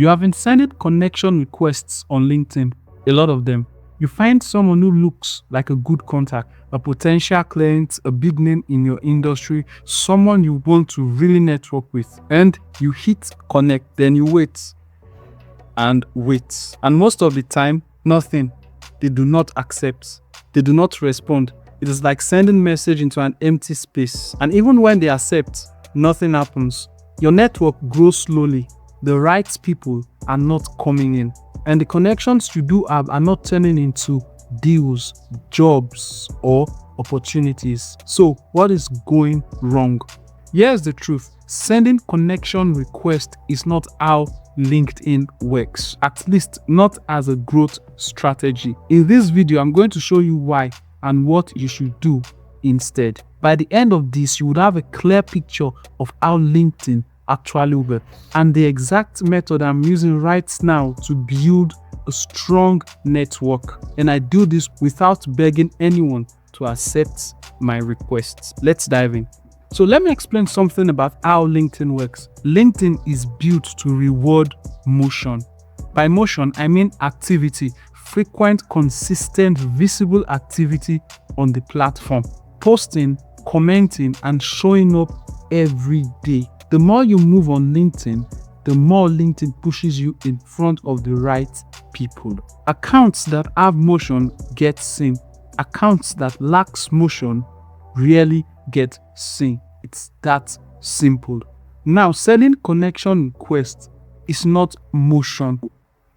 You have been sending connection requests on LinkedIn, a lot of them. You find someone who looks like a good contact, a potential client, a big name in your industry, someone you want to really network with, and you hit connect, then you wait and wait. And most of the time, nothing. They do not accept. They do not respond. It is like sending message into an empty space. And even when they accept, nothing happens. Your network grows slowly. The right people are not coming in. And the connections you do have are not turning into deals, jobs, or opportunities. So what is going wrong? Here's the truth. Sending connection request is not how LinkedIn works, at least not as a growth strategy. In this video, I'm going to show you why and what you should do instead. By the end of this, you would have a clear picture of how LinkedIn actually works and the exact method I'm using right now to build a strong network. And I do this without begging anyone to accept my requests. Let's dive in. So let me explain something about how LinkedIn works. LinkedIn is built to reward motion. By motion, I mean activity, frequent, consistent, visible activity on the platform. Posting, commenting, and showing up every day. The more you move on LinkedIn, the more LinkedIn pushes you in front of the right people. Accounts that have motion get seen. Accounts that lacks motion rarely get seen. It's that simple. Now, sending connection requests is not motion.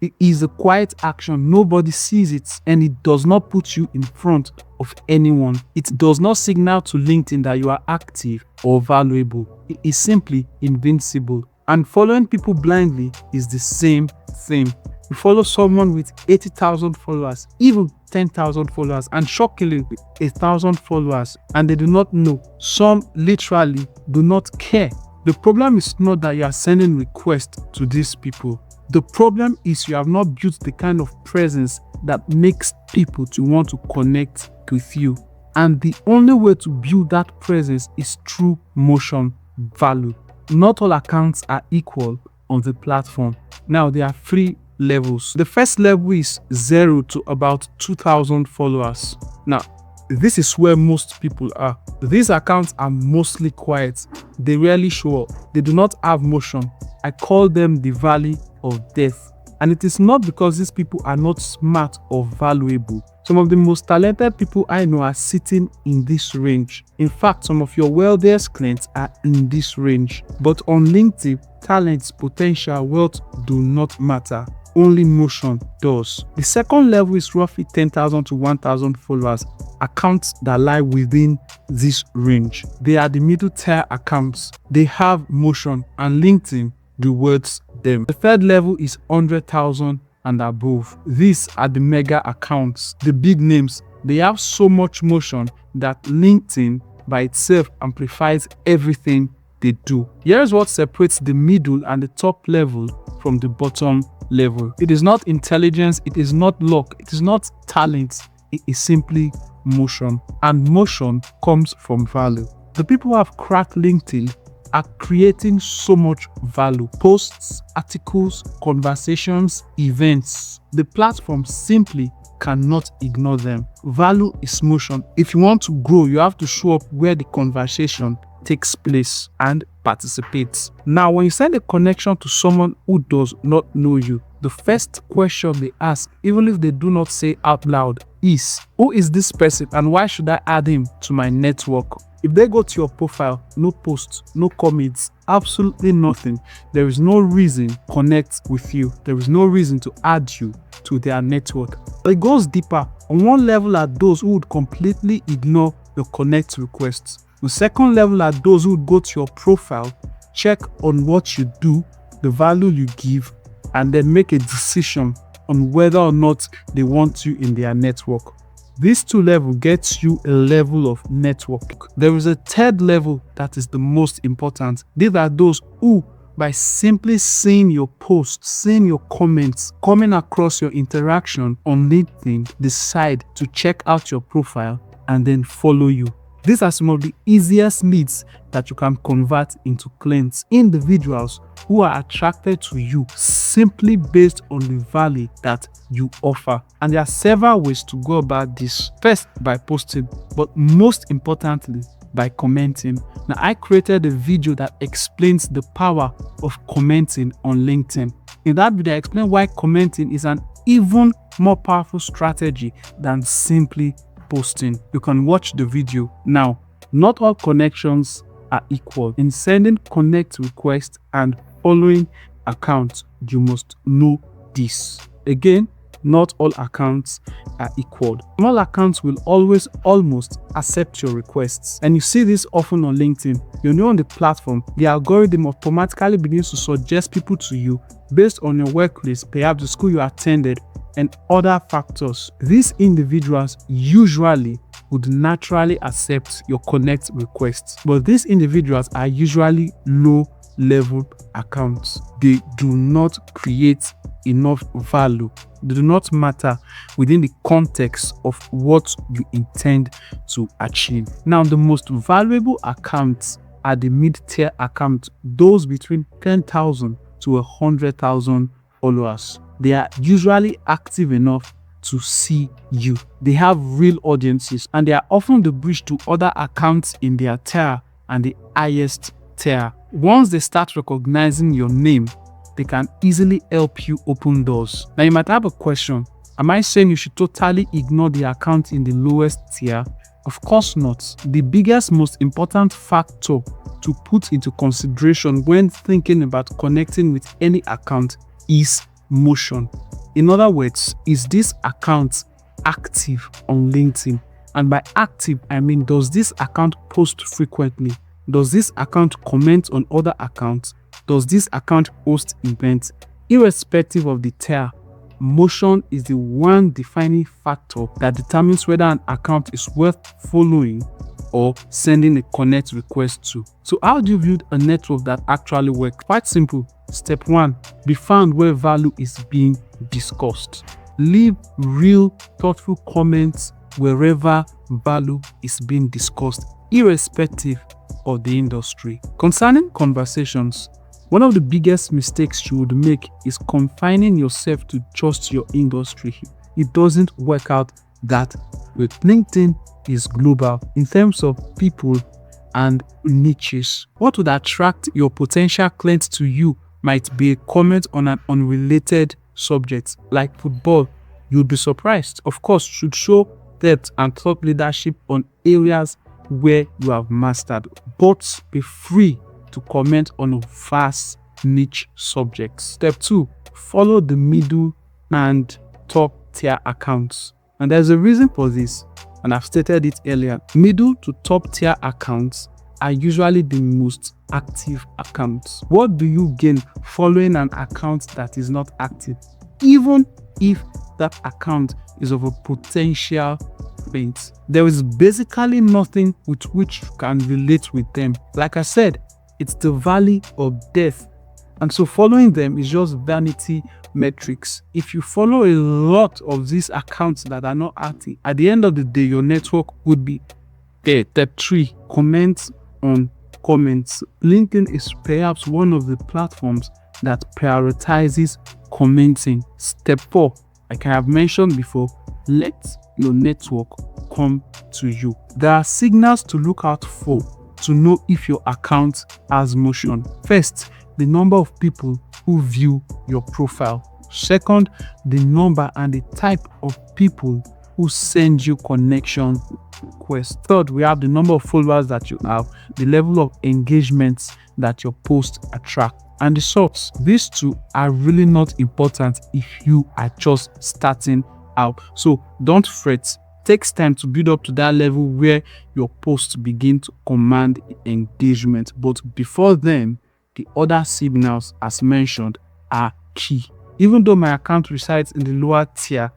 It is a quiet action. Nobody sees it, and it does not put you in front of anyone. It does not signal to LinkedIn that you are active or valuable. It is simply invincible. And following people blindly is the same thing. You follow someone with 80,000 followers, even 10,000 followers, and shockingly 1,000 followers, and they do not know. Some literally do not care. The problem is not that you are sending requests to these people. The problem is you have not built the kind of presence that makes people to want to connect with you. And the only way to build that presence is through motion value. Not all accounts are equal on the platform. Now, there are 3 levels. The first level is 0 to about 2,000 followers. Now, this is where most people are. These accounts are mostly quiet. They rarely show up. They do not have motion. I call them the valley of death. And it is not because these people are not smart or valuable. Some of the most talented people I know are sitting in this range. In fact, some of your wealthiest clients are in this range. But on LinkedIn, talents, potential, wealth do not matter. Only motion does. The second level is roughly 10,000 to 1,000 followers, accounts that lie within this range. They are the middle tier accounts. They have motion and LinkedIn rewards them. The third level is 100,000 and above. These are the mega accounts, the big names. They have so much motion that LinkedIn by itself amplifies everything they do. Here's what separates the middle and the top level from the bottom level. It is not intelligence, it is not luck, it is not talent, it is simply motion. And motion comes from value. The people who have cracked LinkedIn are creating so much value. Posts, articles, conversations, events. The platform simply cannot ignore them. Value is motion. If you want to grow, you have to show up where the conversation takes place and participates. Now, when you send a connection to someone who does not know you, the first question they ask, even if they do not say out loud, is, who is this person and why should I add him to my network? If they go to your profile, no posts, no comments, absolutely nothing, there is no reason to connect with you. There is no reason to add you to their network. But it goes deeper. On one level are those who would completely ignore your connect requests. The second level are those who would go to your profile, check on what you do, the value you give, and then make a decision on whether or not they want you in their network. These 2 levels gets you a level of network. There is a third level that is the most important. These are those who, by simply seeing your posts, seeing your comments, coming across your interaction on LinkedIn, decide to check out your profile and then follow you. These are some of the easiest leads that you can convert into clients. Individuals who are attracted to you simply based on the value that you offer. And there are several ways to go about this. First, by posting, but most importantly, by commenting. Now, I created a video that explains the power of commenting on LinkedIn. In that video, I explain why commenting is an even more powerful strategy than simply posting. You can watch the video now. Not all connections are equal. In sending connect requests and following accounts, you must know this. Again, not all accounts are equal. Small accounts will always almost accept your requests. And you see this often on LinkedIn. You're new on the platform, the algorithm automatically begins to suggest people to you based on your workplace, perhaps the school you attended, and other factors. These individuals usually would naturally accept your connect requests, but these individuals are usually low-level accounts. They do not create enough value. They do not matter within the context of what you intend to achieve. Now, the most valuable accounts are the mid-tier accounts, those between 10,000 to 100,000 followers. They are usually active enough to see you. They have real audiences, and they are often the bridge to other accounts in their tier and the highest tier. Once they start recognizing your name, they can easily help you open doors. Now, you might have a question. Am I saying you should totally ignore the account in the lowest tier? Of course not. The biggest, most important factor to put into consideration when thinking about connecting with any account is motion. In other words, is this account active on LinkedIn? And by active, I mean, does this account post frequently? Does this account comment on other accounts? Does this account host events? Irrespective of the tier, motion is the one defining factor that determines whether an account is worth following or sending a connect request to. So how do you build a network that actually works? Quite simple. Step 1, be found where value is being discussed. Leave real, thoughtful comments wherever value is being discussed, irrespective of the industry. Concerning conversations, one of the biggest mistakes you would make is confining yourself to just your industry. It doesn't work out that way. LinkedIn is global in terms of people and niches. What would attract your potential clients to you might be a comment on an unrelated subject like football. You'll be surprised. Of course, you should show depth and thought leadership on areas where you have mastered, but be free to comment on vast niche subjects. Step 2, follow the middle and top tier accounts. And there's a reason for this, and I've stated it earlier. Middle to top tier accounts are usually the most active accounts. What do you gain following an account that is not active, even if that account is of a potential client? There is basically nothing with which you can relate with them. Like I said, it's the valley of death, and so following them is just vanity metrics. If you follow a lot of these accounts that are not active, at the end of the day, your network would be there. Step 3, comment on comments. LinkedIn is perhaps one of the platforms that prioritizes commenting. Step 4, like I have mentioned before, let your network come to you. There are signals to look out for to know if your account has motion. First, the number of people who view your profile. Second, the number and the type of people who send you connection requests. Third, we have the number of followers that you have, the level of engagements that your posts attract, and the sorts. These two are really not important if you are just starting out. So don't fret. It takes time to build up to that level where your posts begin to command engagement. But before then, the other signals, as mentioned, are key. Even though my account resides in the lower tier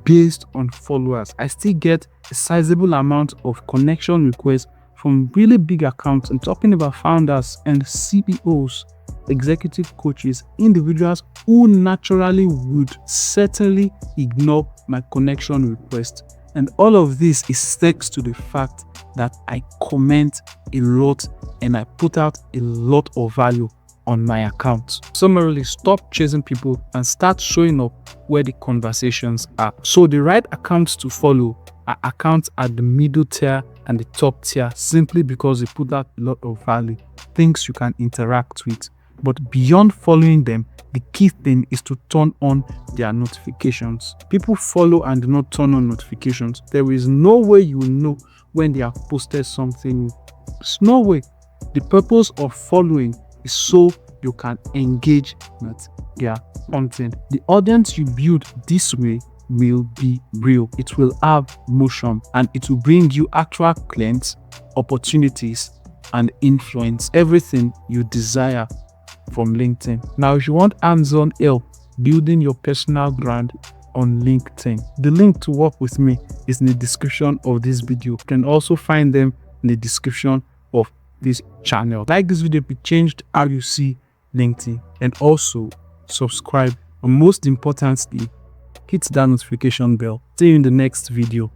based on followers, I still get a sizable amount of connection requests from really big accounts. I'm talking about founders and CEOs, executive coaches, individuals who naturally would certainly ignore my connection request. And all of this is thanks to the fact that I comment a lot and I put out a lot of value on my account. Summarily, stop chasing people and start showing up where the conversations are. So the right accounts to follow are accounts at the middle tier and the top tier, simply because they put out a lot of value, things you can interact with. But beyond following them, the key thing is to turn on their notifications. People follow and do not turn on notifications. There is no way you will know when they have posted something. There's no way. The purpose of following is so you can engage with their content. The audience you build this way will be real. It will have motion and it will bring you actual clients, opportunities, and influence. Everything you desire from LinkedIn. Now, if you want hands-on help building your personal brand on LinkedIn, the link to work with me is in the description of this video. You can also find them in the description of this channel. Like this video if it changed how you see LinkedIn, and also subscribe, and most importantly, hit that notification bell. See you in the next video.